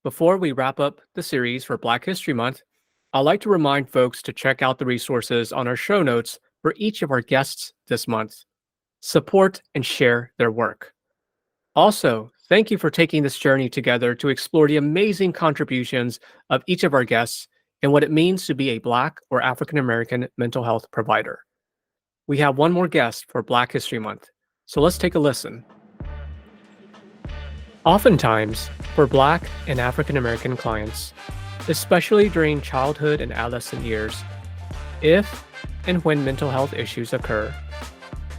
Before we wrap up the series for Black History Month, I'd like to remind folks to check out the resources on our show notes for each of our guests this month. Support and share their work. Also, thank you for taking this journey together to explore the amazing contributions of each of our guests and what it means to be a Black or African American mental health provider. We have one more guest for Black History Month, so let's take a listen. Oftentimes, for Black and African American clients, especially during childhood and adolescent years, if and when mental health issues occur,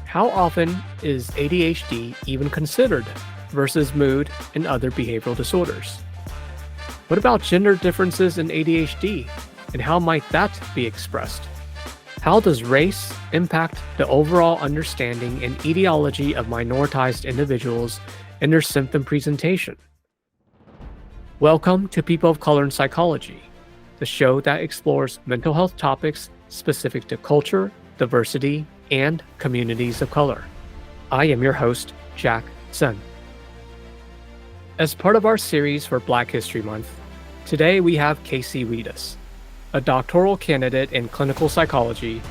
how often is ADHD even considered versus mood and other behavioral disorders? What about gender differences in ADHD, and how might that be expressed? How does race impact the overall understanding and etiology of minoritized individuals and their symptom presentation? Welcome to People of Color in Psychology, the show that explores mental health topics specific to culture, diversity, and communities of color. I am your host, Jack Sun. As part of our series for Black History Month, today we have Casey Redus, a doctoral candidate in clinical psychology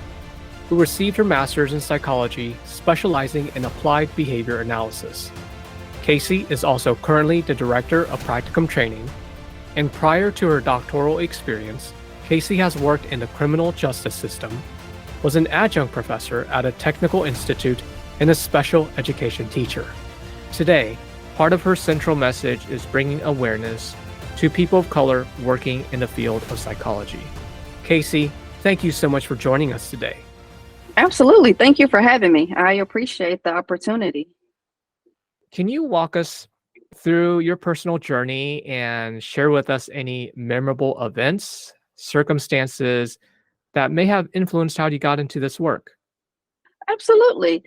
who received her master's in psychology specializing in applied behavior analysis. Casey is also currently the director of practicum training, and prior to her doctoral experience, Casey has worked in the criminal justice system, was an adjunct professor at a technical institute, and a special education teacher. Today, part of her central message is bringing awareness to people of color working in the field of psychology. Casey, thank you so much for joining us today. Absolutely. Thank you for having me. I appreciate the opportunity. Can you walk us through your personal journey and share with us any memorable events, circumstances that may have influenced how you got into this work? Absolutely.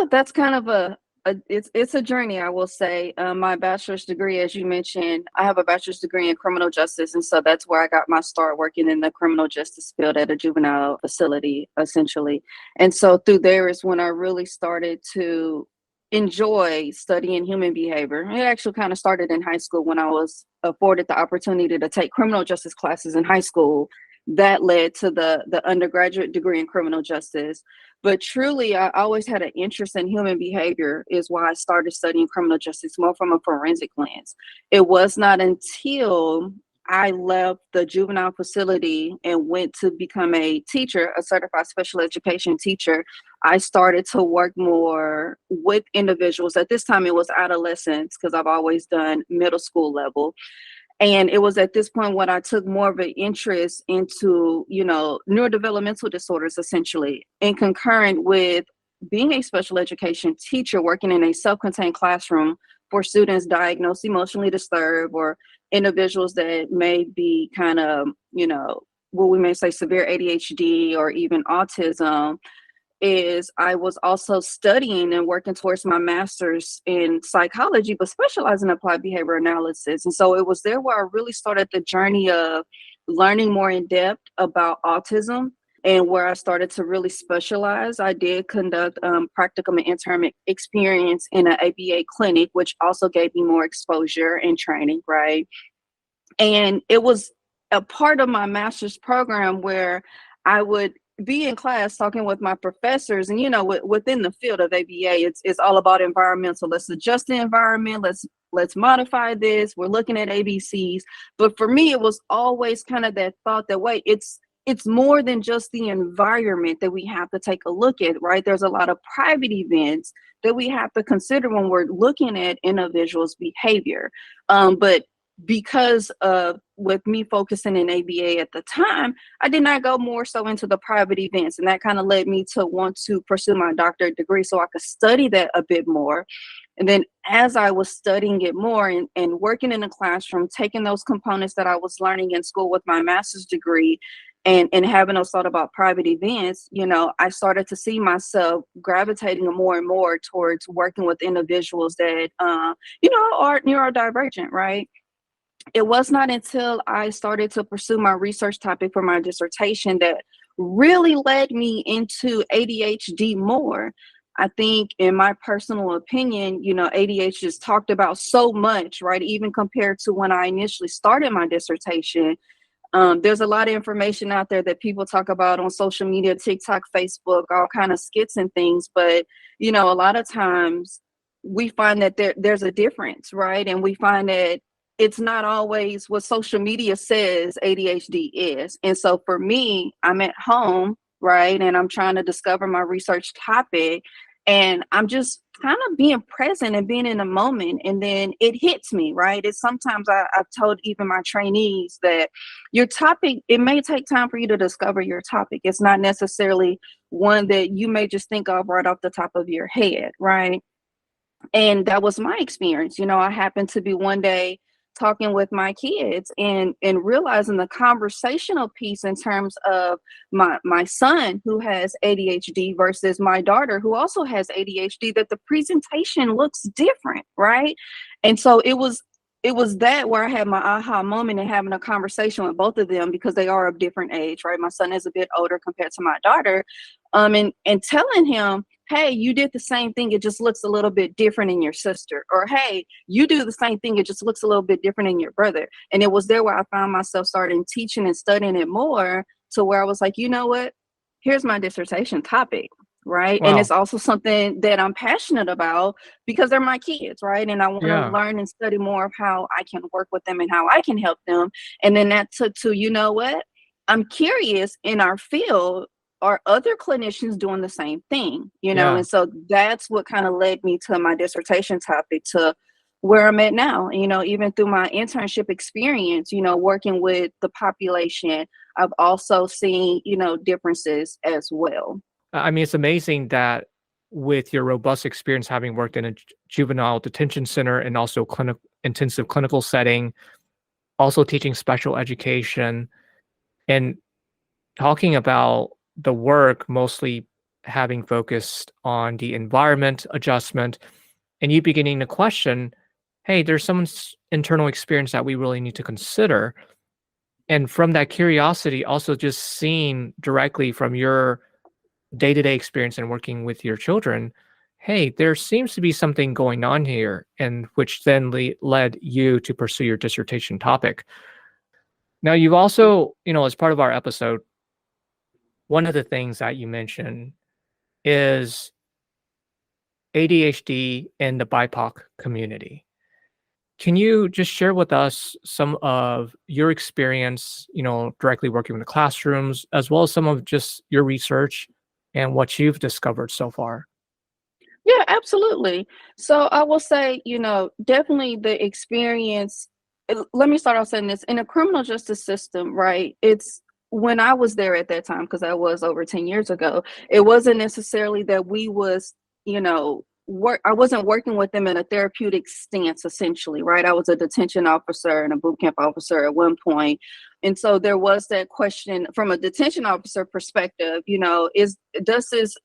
That's kind of it's a journey, I will say. My bachelor's degree, as you mentioned, I have a bachelor's degree in criminal justice, and so that's where I got my start working in the criminal justice field at a juvenile facility, essentially. And so through there is when I really started to enjoy studying human behavior. It actually kind of started in high school when I was afforded the opportunity to take criminal justice classes in high school. That led to the undergraduate degree in criminal justice. But truly, I always had an interest in human behavior, is why I started studying criminal justice more from a forensic lens. It was not until I left the juvenile facility and went to become a teacher, a certified special education teacher, I started to work more with individuals. At this time, it was adolescents, because I've always done middle school level. And it was at this point when I took more of an interest into, neurodevelopmental disorders, essentially, and concurrent with being a special education teacher, working in a self-contained classroom for students diagnosed emotionally disturbed or individuals that may be kind of, what we may say severe ADHD or even autism. Is I was also studying and working towards my master's in psychology, but specializing in applied behavior analysis. And so it was there where I really started the journey of learning more in depth about autism, and where I started to really specialize. I did conduct practicum and intern experience in an ABA clinic, which also gave me more exposure and training, right? And it was a part of my master's program where I would be in class talking with my professors, and within the field of ABA, it's all about environmental. Let's adjust the environment. Let's modify this. We're looking at ABCs. But for me, it was always kind of that thought that wait, it's more than just the environment that we have to take a look at, right? There's a lot of private events that we have to consider when we're looking at individuals' behavior. But because of with me focusing in ABA at the time, I did not go more so into the private events. And that kind of led me to want to pursue my doctorate degree so I could study that a bit more. And then as I was studying it more and working in the classroom, taking those components that I was learning in school with my master's degree and having those thought about private events, I started to see myself gravitating more and more towards working with individuals that, are neurodivergent, right? It was not until I started to pursue my research topic for my dissertation that really led me into ADHD more. I think, in my personal opinion, ADHD is talked about so much, right? Even compared to when I initially started my dissertation. There's a lot of information out there that people talk about on social media, TikTok, Facebook, all kind of skits and things. But, a lot of times we find that there's a difference, right? And we find that it's not always what social media says ADHD is. And so for me, I'm at home, right? And I'm trying to discover my research topic. And I'm just kind of being present and being in the moment. And then it hits me, right? It's sometimes I've told even my trainees that your topic, it may take time for you to discover your topic. It's not necessarily one that you may just think of right off the top of your head, right? And that was my experience. I happened to be one day talking with my kids and realizing the conversational piece in terms of my son who has ADHD versus my daughter who also has ADHD, that the presentation looks different, right? And so it was that where I had my aha moment and having a conversation with both of them, because they are of different age, right? My son is a bit older compared to my daughter. And telling him, hey, you did the same thing, it just looks a little bit different in your sister. Or, hey, you do the same thing, it just looks a little bit different in your brother. And it was there where I found myself starting teaching and studying it more, to where I was like, you know what? Here's my dissertation topic, right? And Wow. it's also something that I'm passionate about because they're my kids, right? And I want to Yeah. learn and study more of how I can work with them and how I can help them. And then that took to, you know what? I'm curious, in our field, are other clinicians doing the same thing? Yeah. And so that's what kind of led me to my dissertation topic, to where I'm at now. Even through my internship experience, working with the population, I've also seen, differences as well. I mean, it's amazing that with your robust experience having worked in a juvenile detention center and also intensive clinical setting, also teaching special education and talking about the work mostly having focused on the environment adjustment, and you beginning to question, hey, there's someone's internal experience that we really need to consider. And from that curiosity, also just seeing directly from your day-to-day experience and working with your children, hey, there seems to be something going on here, and which then led you to pursue your dissertation topic. Now, you've also, as part of our episode, one of the things that you mentioned is ADHD in the BIPOC community. Can you just share with us some of your experience, directly working with the classrooms, as well as some of just your research and what you've discovered so far? Yeah, absolutely. So I will say, definitely the experience. Let me start off saying this: in the criminal justice system, right? It's when I was there at that time, because that was over 10 years ago, it wasn't necessarily that we was, work. I wasn't working with them in a therapeutic stance, essentially, right? I was a detention officer and a boot camp officer at one point. And so there was that question from a detention officer perspective, does this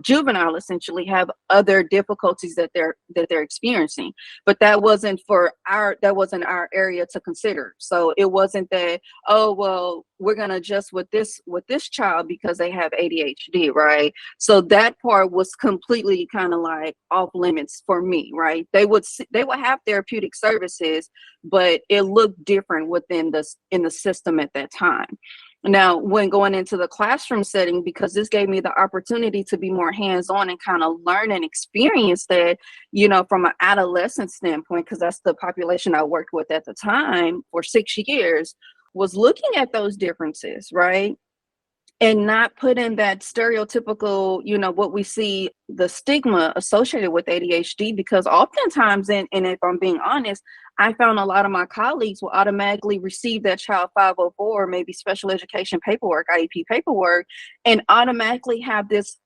juvenile essentially have other difficulties that they're experiencing? But that wasn't our area to consider. So it wasn't that, oh well, we're going to adjust with this child because they have ADHD, right? So that part was completely kind of like off limits for me, right? They would have therapeutic services, but it looked different in the system at that time. Now, when going into the classroom setting, because this gave me the opportunity to be more hands-on and kind of learn and experience that, from an adolescent standpoint, because that's the population I worked with at the time for 6 years, was looking at those differences, right? And not put in that stereotypical, what we see, the stigma associated with ADHD, because oftentimes, and if I'm being honest, I found a lot of my colleagues will automatically receive that child 504, maybe special education paperwork, IEP paperwork, and automatically have this,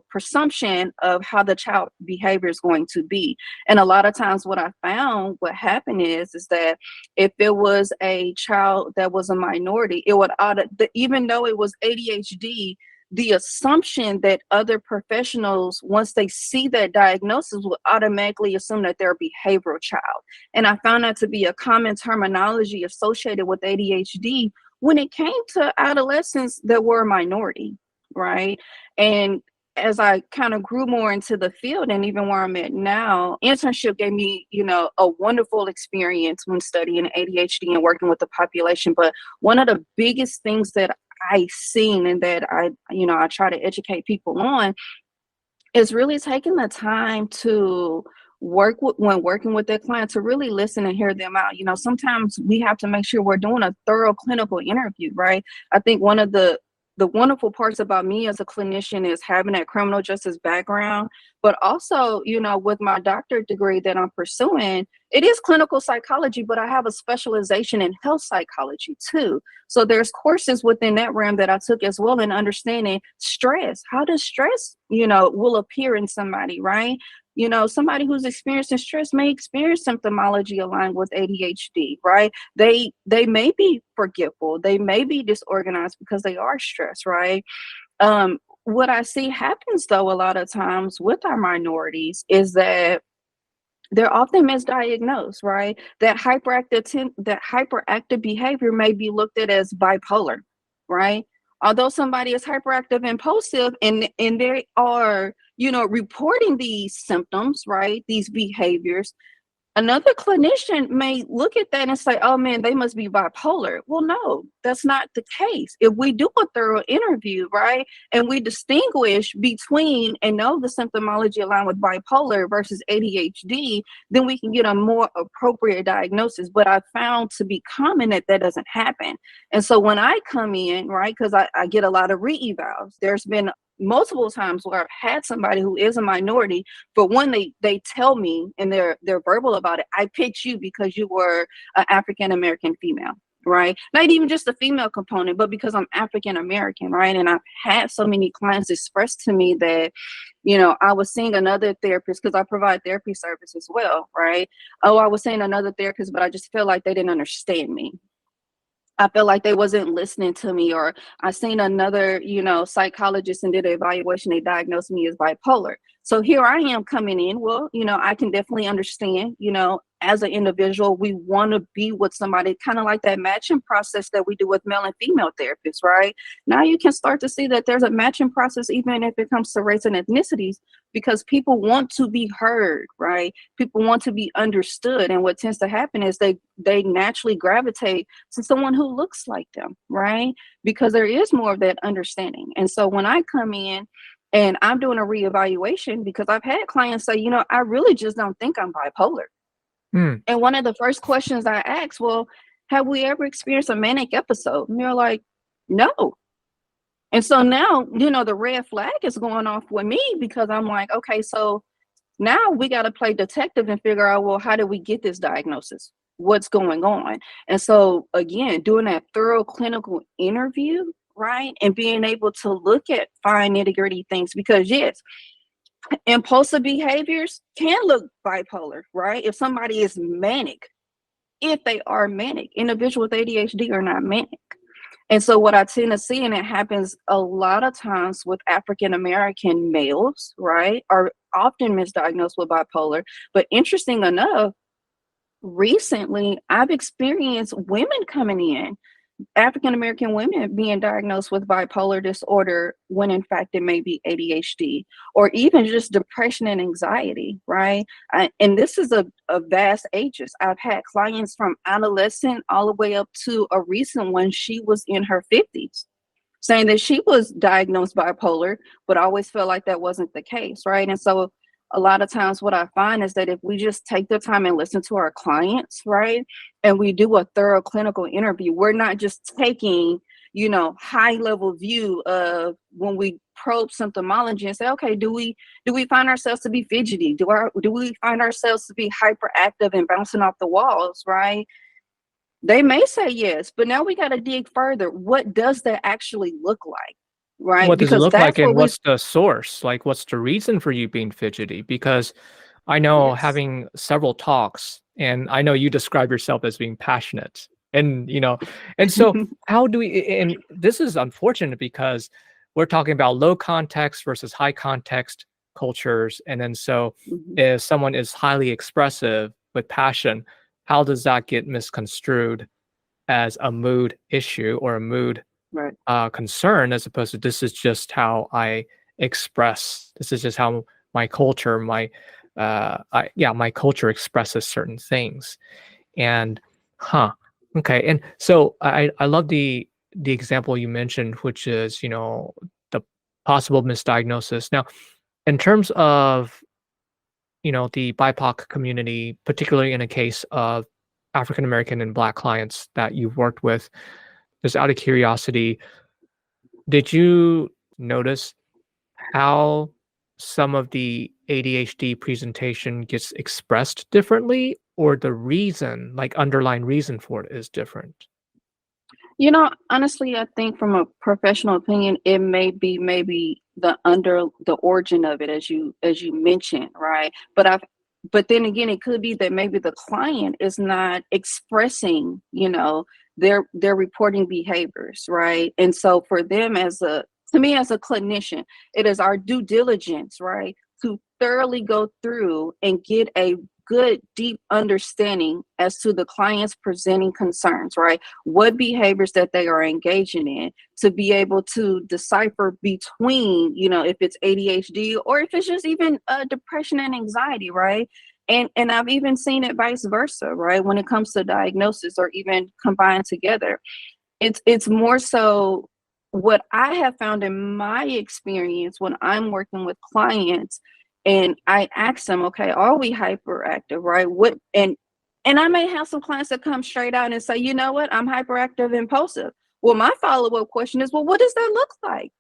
presumption of how the child behavior is going to be. And a lot of times what I found, what happened is that if it was a child that was a minority, it would even though it was ADHD, the assumption that other professionals, once they see that diagnosis, will automatically assume that they're a behavioral child. And I found that to be a common terminology associated with ADHD when it came to adolescents that were a minority, right? And as I kind of grew more into the field and even where I'm at now, internship gave me, a wonderful experience when studying ADHD and working with the population. But one of the biggest things that I seen and that I try to educate people on is really taking the time to when working with their client to really listen and hear them out. Sometimes we have to make sure we're doing a thorough clinical interview, right? I think one of the wonderful parts about me as a clinician is having that criminal justice background, but also, with my doctorate degree that I'm pursuing, it is clinical psychology, but I have a specialization in health psychology too. So there's courses within that realm that I took as well in understanding stress. How does stress, will appear in somebody, right? Somebody who's experiencing stress may experience symptomology aligned with ADHD, right? They may be forgetful, they may be disorganized because they are stressed, right? What I see happens though a lot of times with our minorities is that they're often misdiagnosed, right? That hyperactive behavior may be looked at as bipolar, right? Although somebody is hyperactive and impulsive and they are, reporting these symptoms, right? These behaviors, another clinician may look at that and say, oh man, they must be bipolar. Well, no, that's not the case. If we do a thorough interview, right, and we distinguish between and know the symptomology aligned with bipolar versus ADHD, then we can get a more appropriate diagnosis. But I found to be common that doesn't happen. And so when I come in, right, because I get a lot of re-evals, there's been multiple times where I've had somebody who is a minority, but when they tell me and they're verbal about it, I picked you because you were an African American female, right? Not even just the female component, but because I'm African American, right? And I've had so many clients express to me that, I was seeing another therapist because I provide therapy service as well, right? Oh, I was seeing another therapist, but I just felt like they didn't understand me. I felt like they wasn't listening to me, or I seen another, psychologist and did an evaluation. They diagnosed me as bipolar. So here I am coming in. Well, I can definitely understand, as an individual, we want to be with somebody kind of like that matching process that we do with male and female therapists, right? Now you can start to see that there's a matching process, even if it comes to race and ethnicities, because people want to be heard, right? People want to be understood. And what tends to happen is they naturally gravitate to someone who looks like them, right? Because there is more of that understanding. And so when I come in and I'm doing a reevaluation, because I've had clients say, I really just don't think I'm bipolar. Hmm. And one of the first questions I ask, well, have we ever experienced a manic episode? And they're like, no. And so now, the red flag is going off with me because I'm like, okay, so now we got to play detective and figure out, well, how did we get this diagnosis? What's going on? And so again, doing that thorough clinical interview, right? And being able to look at fine nitty-gritty things, because yes, impulsive behaviors can look bipolar, right? If somebody is manic, if they are manic, individuals with ADHD are not manic. And so what I tend to see, and it happens a lot of times with African American males, right, are often misdiagnosed with bipolar. But interesting enough, recently I've experienced women coming in, African American women being diagnosed with bipolar disorder when in fact it may be ADHD, or even just depression and anxiety, right? And this is a vast ages. I've had clients from adolescent all the way up to a recent one. She was in her 50s saying that she was diagnosed bipolar, but I always felt like that wasn't the case, right? And so a lot of times what I find is that if we just take the time and listen to our clients, right, and we do a thorough clinical interview, we're not just taking, high level view of when we probe symptomology and say, okay, do we find ourselves to be fidgety? Do we find ourselves to be hyperactive and bouncing off the walls, right? They may say yes, but now we got to dig further. What does that actually look like? Right? What does it Because look like, that's and what we, what's the source? Like, what's the reason for you being fidgety? Because I know, yes. having several talks, and I know you describe yourself as being passionate, and and so how do we? And this is unfortunate because we're talking about low context versus high context cultures, and then so Mhm. if someone is highly expressive with passion, how does that get misconstrued as a mood issue or a mood Right. concern, as opposed to this is just how I express. This is just how my culture, my culture expresses certain things. And huh, okay. And so I love the example you mentioned, which is the possible misdiagnosis. Now, in terms of the BIPOC community, particularly in a case of African American and Black clients that you've worked with, just out of curiosity, did you notice how some of the ADHD presentation gets expressed differently, or the reason, like underlying reason for it, is different? Honestly, I think from a professional opinion, it may be maybe the origin of it, as you mentioned, right? But then again, it could be that maybe the client is not expressing, their reporting behaviors, right? And so for them, to me as a clinician, it is our due diligence, right, to thoroughly go through and get a good deep understanding as to the client's presenting concerns, right? What behaviors that they are engaging in, to be able to decipher between, if it's ADHD or if it's just even depression and anxiety, right? And I've even seen it vice versa, right? When it comes to diagnosis or even combined together, it's more so what I have found in my experience when I'm working with clients and I ask them, okay, are we hyperactive, right? And I may have some clients that come straight out and say, you know what, I'm hyperactive impulsive. Well, my follow-up question is, well, what does that look like?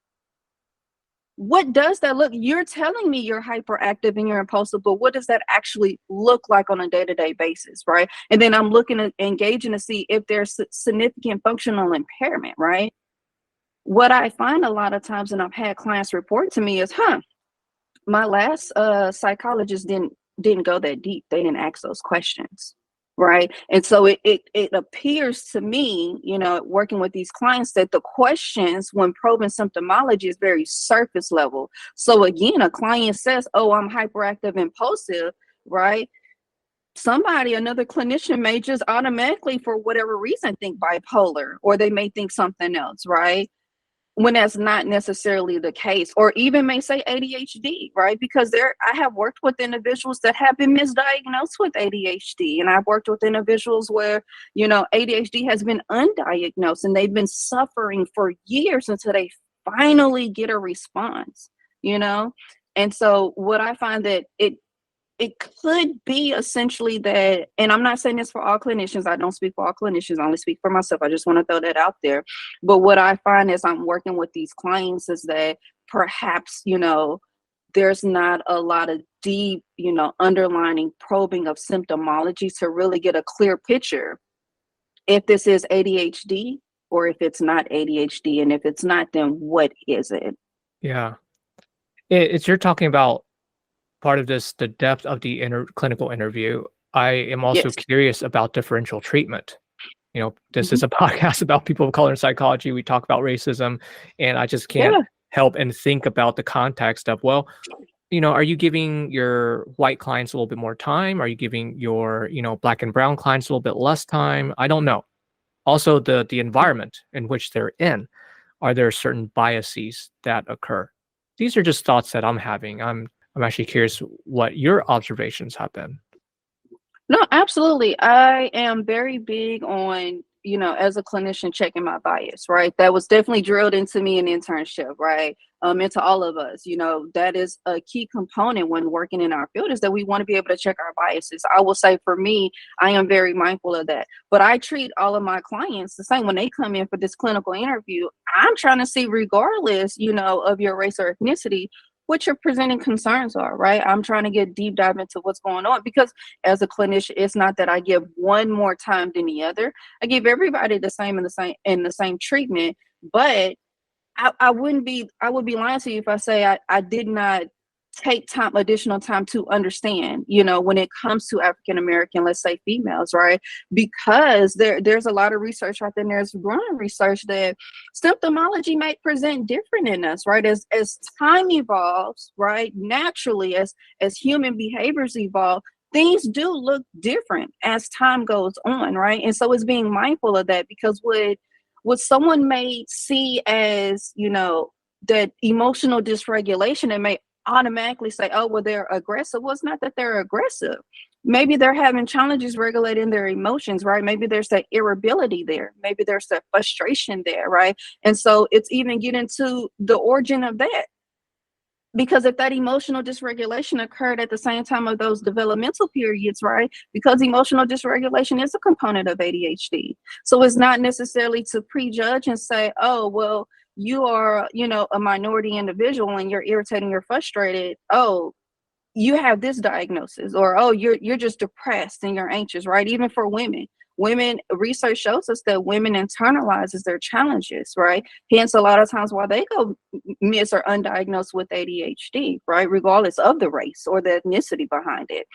What does that look? You're telling me you're hyperactive and you're impulsive, but what does that actually look like on a day-to-day basis, right? And then I'm looking at engaging to see if there's significant functional impairment, right? What I find a lot of times, and I've had clients report to me, is, my last psychologist didn't go that deep. They didn't ask those questions, right? And so it appears to me, working with these clients, that the questions when probing symptomology is very surface level. So again, a client says, oh, I'm hyperactive impulsive, right? Another clinician may just automatically, for whatever reason, think bipolar, or they may think something else, right? When that's not necessarily the case, or even may say ADHD, right? Because I have worked with individuals that have been misdiagnosed with ADHD, and I've worked with individuals where, ADHD has been undiagnosed and they've been suffering for years until they finally get a response, And so what I find that it could be essentially that, and I'm not saying this for all clinicians. I don't speak for all clinicians. I only speak for myself. I just want to throw that out there. But what I find as I'm working with these clients is that perhaps, there's not a lot of deep, underlining probing of symptomology to really get a clear picture if this is ADHD or if it's not ADHD. And if it's not, then what is it? Yeah. It's you're talking about part of this, the depth of the clinical interview. I am also Yes. curious about differential treatment. This is Mhm. a podcast about people of color in psychology. We talk about racism, and I just can't Yeah. help and think about the context of, well, are you giving your white clients a little bit more time? Are you giving your, Black and brown clients a little bit less time? I don't know. Also, the environment in which they're in. Are there certain biases that occur? These are just thoughts that I'm having. I'm actually curious what your observations have been. No, absolutely. I am very big on, as a clinician, checking my bias, right? That was definitely drilled into me in internship, right? Into all of us, that is a key component when working in our field, is that we want to be able to check our biases. I will say for me, I am very mindful of that. But I treat all of my clients the same when they come in for this clinical interview. I'm trying to see, regardless, of your race or ethnicity, what your presenting concerns are, right? I'm trying to get deep dive into what's going on, because as a clinician, it's not that I give one more time than the other. I give everybody the same treatment. But I would be lying to you if I say I did not take additional time to understand, when it comes to African American, let's say females, right? Because there's a lot of research out there, and there's growing research that symptomology might present different in us, right? As time evolves, right? Naturally, as human behaviors evolve, things do look different as time goes on, right? And so it's being mindful of that, because what someone may see as, that emotional dysregulation and may automatically say, oh, well, they're aggressive. Well, it's not that they're aggressive. Maybe they're having challenges regulating their emotions, right? Maybe there's that irritability there. Maybe there's that frustration there, right? And so it's even getting to the origin of that. Because if that emotional dysregulation occurred at the same time of those developmental periods, right? Because emotional dysregulation is a component of ADHD. So it's not necessarily to prejudge and say, oh, well, you are, a minority individual and you're irritated, you're frustrated. Oh, you have this diagnosis, or oh, you're just depressed and you're anxious, right? Even for women, research shows us that women internalizes their challenges, right? Hence a lot of times why they go miss or undiagnosed with ADHD, right? Regardless of the race or the ethnicity behind it.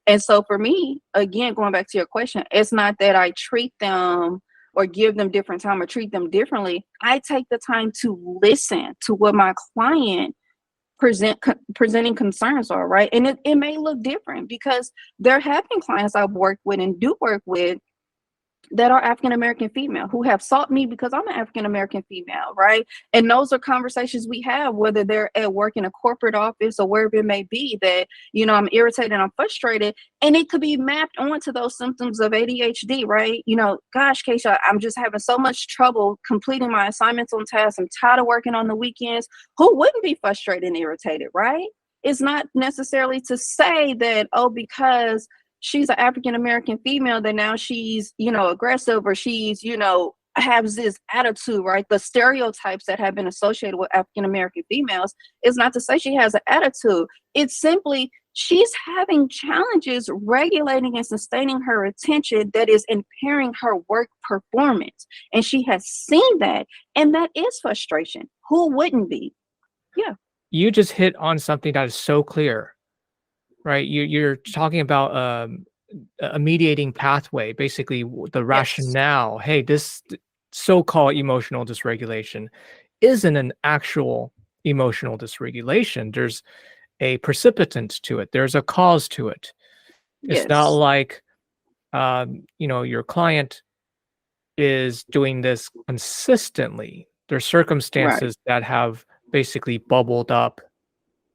And so for me, again, going back to your question, it's not that I treat them or give them different time or treat them differently. I take the time to listen to what my client presenting concerns are, right? And it may look different because there have been clients I've worked with and do work with that are African American female who have sought me because I'm an African American female, right? And those are conversations we have, whether they're at work in a corporate office or wherever it may be, that, I'm irritated, I'm frustrated, and it could be mapped onto those symptoms of ADHD, right? Gosh, Keisha, I'm just having so much trouble completing my assignments on tasks. I'm tired of working on the weekends. Who wouldn't be frustrated and irritated, right? It's not necessarily to say that, oh, because she's an African American female, that now she's, aggressive, or she's, has this attitude, right? The stereotypes that have been associated with African American females is not to say she has an attitude. It's simply she's having challenges regulating and sustaining her attention that is impairing her work performance. And she has seen that. And that is frustration. Who wouldn't be? Yeah. You just hit on something that is so clear, right? You're talking about a mediating pathway, basically the rationale. Hey, this so-called emotional dysregulation isn't an actual emotional dysregulation. There's a precipitant to it. There's a cause to it. It's not like, your client is doing this consistently. There's circumstances that have basically bubbled up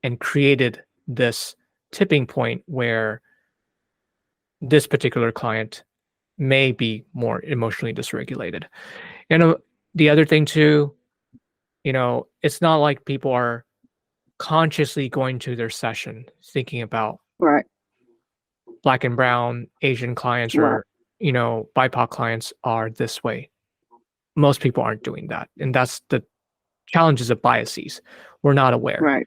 and created this tipping point where this particular client may be more emotionally dysregulated. The other thing too, it's not like people are consciously going to their session thinking about Black and brown, Asian clients, or, BIPOC clients are this way. Most people aren't doing that. And that's the challenges of biases. We're not aware. Right.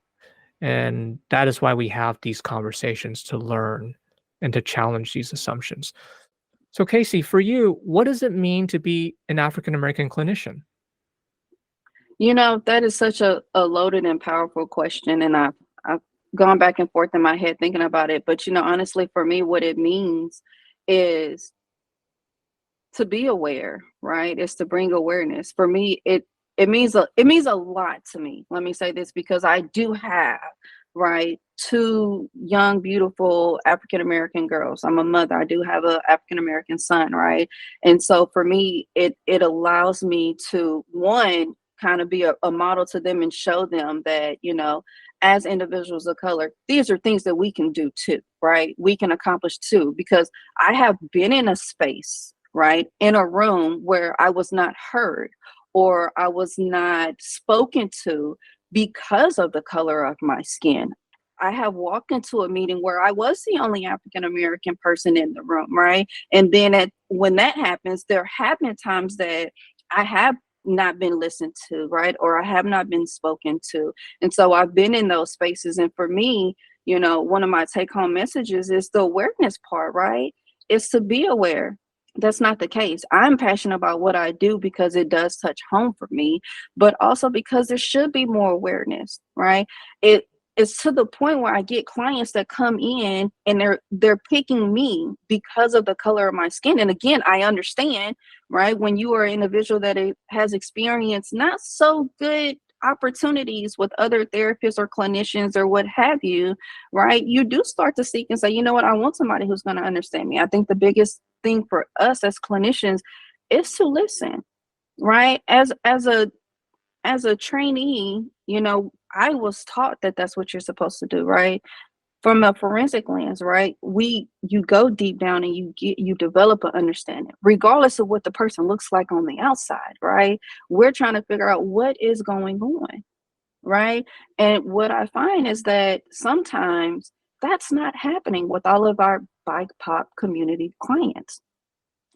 And that is why we have these conversations, to learn and to challenge these assumptions. So Casey, for you, what does it mean to be an African American clinician? That is such a loaded and powerful question. And I've gone back and forth in my head thinking about it. But, honestly, for me, what it means is to be aware, right? It's to bring awareness. For me, it means a lot to me. Let me say this, because I do have, right, 2 young, beautiful African American girls. I'm a mother. I do have an African American son, right? And so for me, it allows me to, one, kind of be a model to them and show them that, as individuals of color, these are things that we can do too, right? We can accomplish too, because I have been in a space, right, in a room where I was not heard or I was not spoken to because of the color of my skin. I have walked into a meeting where I was the only African American person in the room, right? And then when that happens, there have been times that I have not been listened to, right? Or I have not been spoken to. And so I've been in those spaces. And for me, one of my take-home messages is the awareness part, right? It's to be aware. That's not the case. I'm passionate about what I do because it does touch home for me, but also because there should be more awareness, right? It's to the point where I get clients that come in and they're picking me because of the color of my skin. And again, I understand, right? When you are an individual that has experienced not so good opportunities with other therapists or clinicians or what have you, right? You do start to seek and say, you know what, I want somebody who's going to understand me. I think the biggest thing for us as clinicians is to listen, right? As a trainee, I was taught that that's what you're supposed to do, right? From a forensic lens, right? You go deep down and you develop an understanding, regardless of what the person looks like on the outside, right? We're trying to figure out what is going on, right? And what I find is that sometimes that's not happening with all of our BIPOC community clients.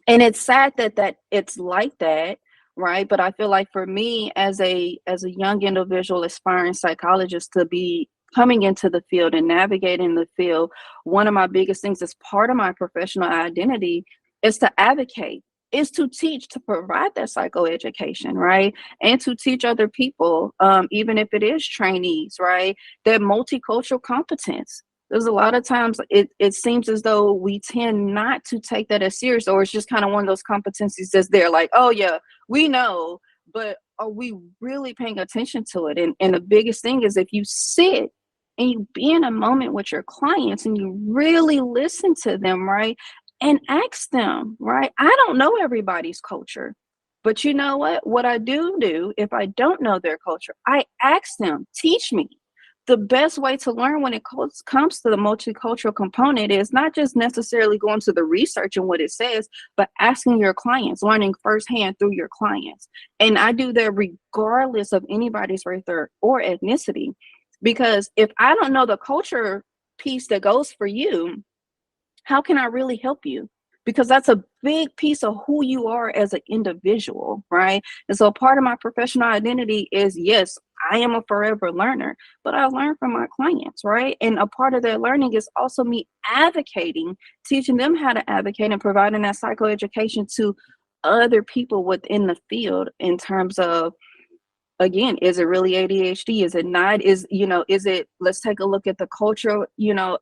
And it's sad that it's like that, right? But I feel like for me as a young individual aspiring psychologist to be coming into the field and navigating the field, one of my biggest things as part of my professional identity is to advocate, is to teach, to provide that psychoeducation, right? And to teach other people, even if it is trainees, right? That multicultural competence. There's a lot of times it seems as though we tend not to take that as serious, or it's just kind of one of those competencies that's there, like, oh yeah, we know, but are we really paying attention to it? And the biggest thing is if you sit and you be in a moment with your clients and you really listen to them, right? And ask them, right? I don't know everybody's culture, but you know what? What I do if I don't know their culture, I ask them, teach me. The best way to learn when it comes to the multicultural component is not just necessarily going to the research and what it says, but asking your clients, learning firsthand through your clients. And I do that regardless of anybody's race or ethnicity, because if I don't know the culture piece that goes for you, how can I really help you? Because that's a big piece of who you are as an individual, right? And so part of my professional identity is, yes, I am a forever learner, but I learn from my clients, right? And a part of their learning is also me advocating, teaching them how to advocate and providing that psychoeducation to other people within the field in terms of, again, is it really ADHD? Is it not? Is it, let's take a look at the cultural,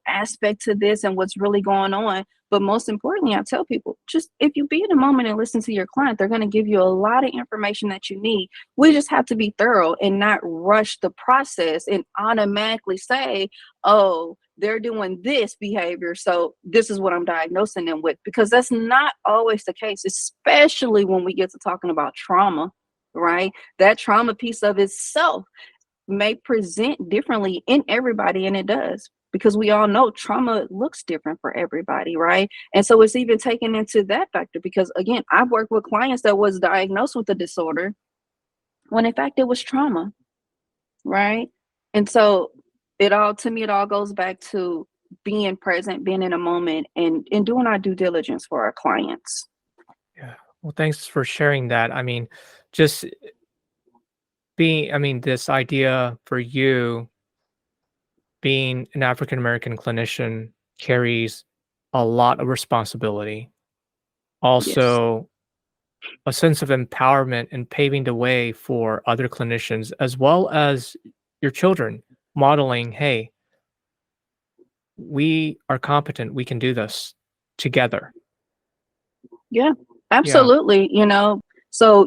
aspect to this and what's really going on. But most importantly, I tell people, just if you be in a moment and listen to your client, they're going to give you a lot of information that you need. We just have to be thorough and not rush the process and automatically say, oh, they're doing this behavior, so this is what I'm diagnosing them with, because that's not always the case, especially when we get to talking about trauma, right? That trauma piece of itself may present differently in everybody, and it does, because we all know trauma looks different for everybody, right? And so it's even taken into that factor, because again, I've worked with clients that was diagnosed with a disorder when in fact it was trauma, right? And so it all goes back to being present, being in a moment, and doing our due diligence for our clients. Yeah. Well, thanks for sharing that. I mean, just this idea for you being an African American clinician carries a lot of responsibility. Yes. Also, a sense of empowerment and paving the way for other clinicians as well as your children, modeling, hey, we are competent, we can do this together. Yeah, Yeah. absolutely. So,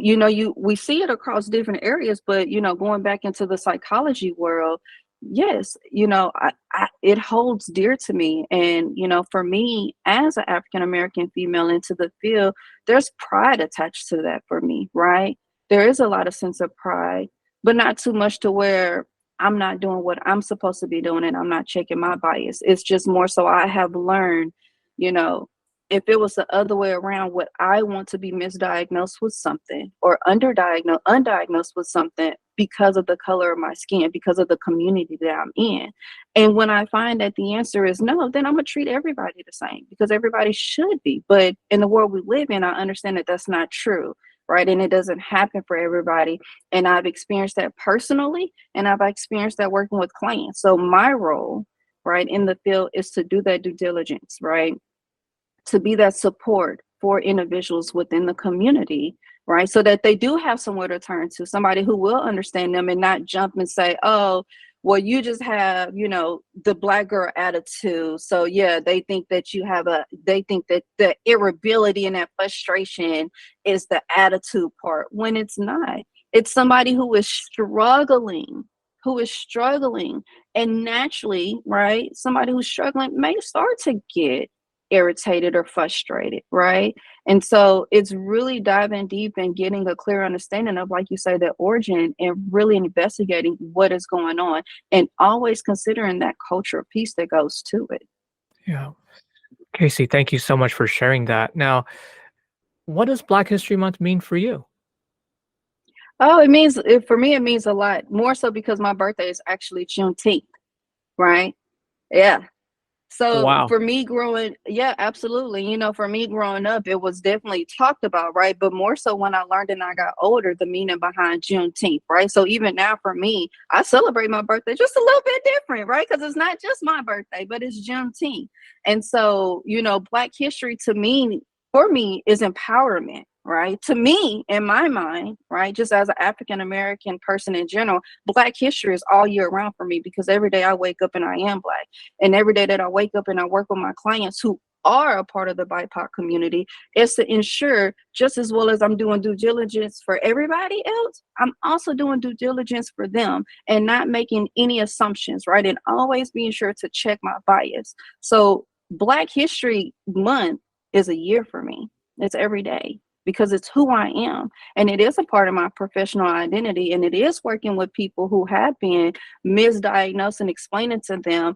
we see it across different areas, but, going back into the psychology world, yes, it holds dear to me. And, for me as an African American female into the field, there's pride attached to that for me, right? There is a lot of sense of pride, but not too much to where I'm not doing what I'm supposed to be doing and I'm not checking my bias. It's just more so I have learned, you know, if it was the other way around, would I want to be misdiagnosed with something or undiagnosed with something because of the color of my skin, because of the community that I'm in? And when I find that the answer is no, then I'm gonna treat everybody the same, because everybody should be. But in the world we live in, I understand that that's not true, right? And it doesn't happen for everybody. And I've experienced that personally, and I've experienced that working with clients. So my role, right, in the field is to do that due diligence, right? To be that support for individuals within the community, right? So that they do have somewhere to turn to, somebody who will understand them and not jump and say, oh, well, you just have, the Black girl attitude. So yeah, they think that they think that the irritability and that frustration is the attitude part, when it's not. It's somebody who is struggling. And naturally, right, somebody who's struggling may start to get irritated or frustrated, right? And so it's really diving deep and getting a clear understanding of, like you say, the origin, and really investigating what is going on, and always considering that culture piece that goes to it. Yeah. Casey, thank you so much for sharing that. Now, what does Black History Month mean for you? Oh, for me, it means a lot more so because my birthday is actually Juneteenth, right? Yeah. So Wow. for me yeah, absolutely. For me growing up, it was definitely talked about, right? But more so when I learned and I got older, the meaning behind Juneteenth, right? So even now for me, I celebrate my birthday just a little bit different, right? Because it's not just my birthday, but it's Juneteenth. And so, Black history for me, is empowerment, right? To me, in my mind, right? Just as an African American person in general, Black history is all year round for me, because every day I wake up and I am Black. And every day that I wake up and I work with my clients who are a part of the BIPOC community, is to ensure, just as well as I'm doing due diligence for everybody else, I'm also doing due diligence for them, and not making any assumptions, right? And always being sure to check my bias. So Black History Month is a year for me. It's every day, because it's who I am. And it is a part of my professional identity. And it is working with people who have been misdiagnosed, and explaining to them,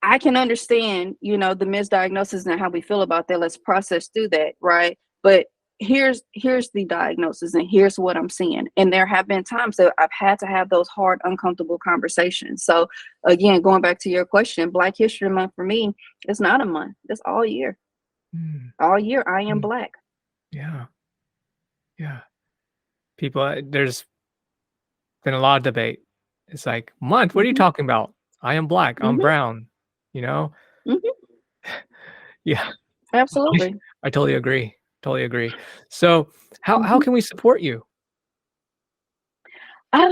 I can understand, the misdiagnosis and how we feel about that. Let's process through that, right? But here's the diagnosis, and here's what I'm seeing. And there have been times that I've had to have those hard, uncomfortable conversations. So again, going back to your question, Black History Month for me, it's not a month. It's all year. Mm, All year I am mm, Black. yeah. Yeah. People, there's been a lot of debate. It's like, month, what are you Hmm. talking about? I am Black, I'm Hmm. brown, you know? Hmm. Yeah. Absolutely. I totally agree. Totally agree. So how Hmm. can we support you?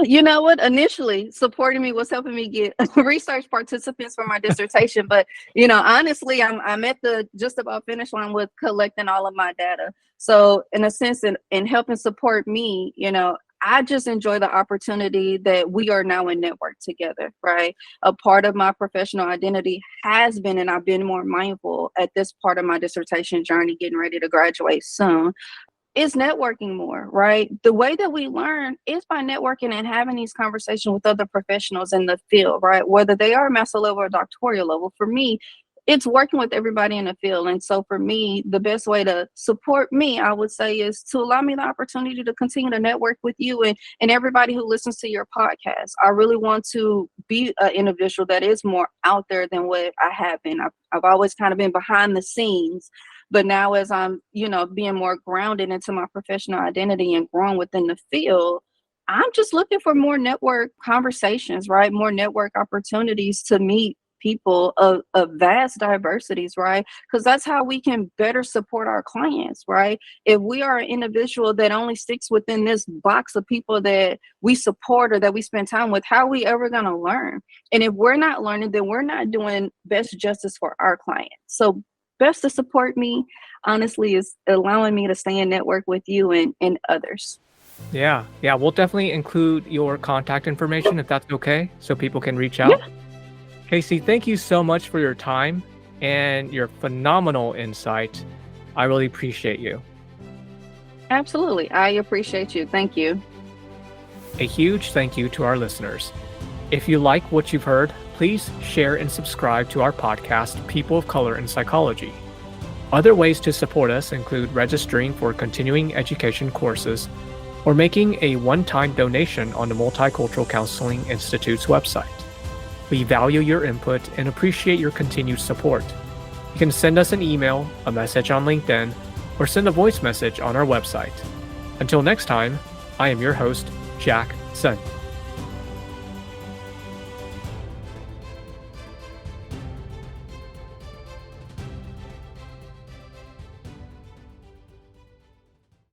You know what? Initially, supporting me was helping me get research participants for my dissertation. But honestly, I'm at the just about finish line with collecting all of my data. So, in a sense, in helping support me, I just enjoy the opportunity that we are now in network together, right? A part of my professional identity has been, and I've been more mindful at this part of my dissertation journey, getting ready to graduate soon, is networking more, right? The way that we learn is by networking and having these conversations with other professionals in the field, right? Whether they are master level or doctoral level. For me, it's working with everybody in the field. And so for me, the best way to support me, I would say, is to allow me the opportunity to continue to network with you, and everybody who listens to your podcast. I really want to be an individual that is more out there than what I have been. I've always kind of been behind the scenes, but now, as I'm, being more grounded into my professional identity and growing within the field, I'm just looking for more network conversations, right? More network opportunities to meet people of vast diversities, right? Because that's how we can better support our clients, right? If we are an individual that only sticks within this box of people that we support or that we spend time with, how are we ever going to learn? And if we're not learning, then we're not doing best justice for our clients. So best to support me, honestly, is allowing me to stay in network with you and others. Yeah. Yeah, we'll definitely include your contact information if that's okay, so people can reach Yeah, out. Casey, thank you so much for your time and your phenomenal insight. I really appreciate you. absolutely. I appreciate you. Thank you. A huge thank you to our listeners. If you like what you've heard, please share and subscribe to our podcast, People of Color in Psychology. Other ways to support us include registering for continuing education courses or making a one-time donation on the Multicultural Counseling Institute's website. We value your input and appreciate your continued support. You can send us an email, a message on LinkedIn, or send a voice message on our website. Until next time, I am your host, Jack Sun.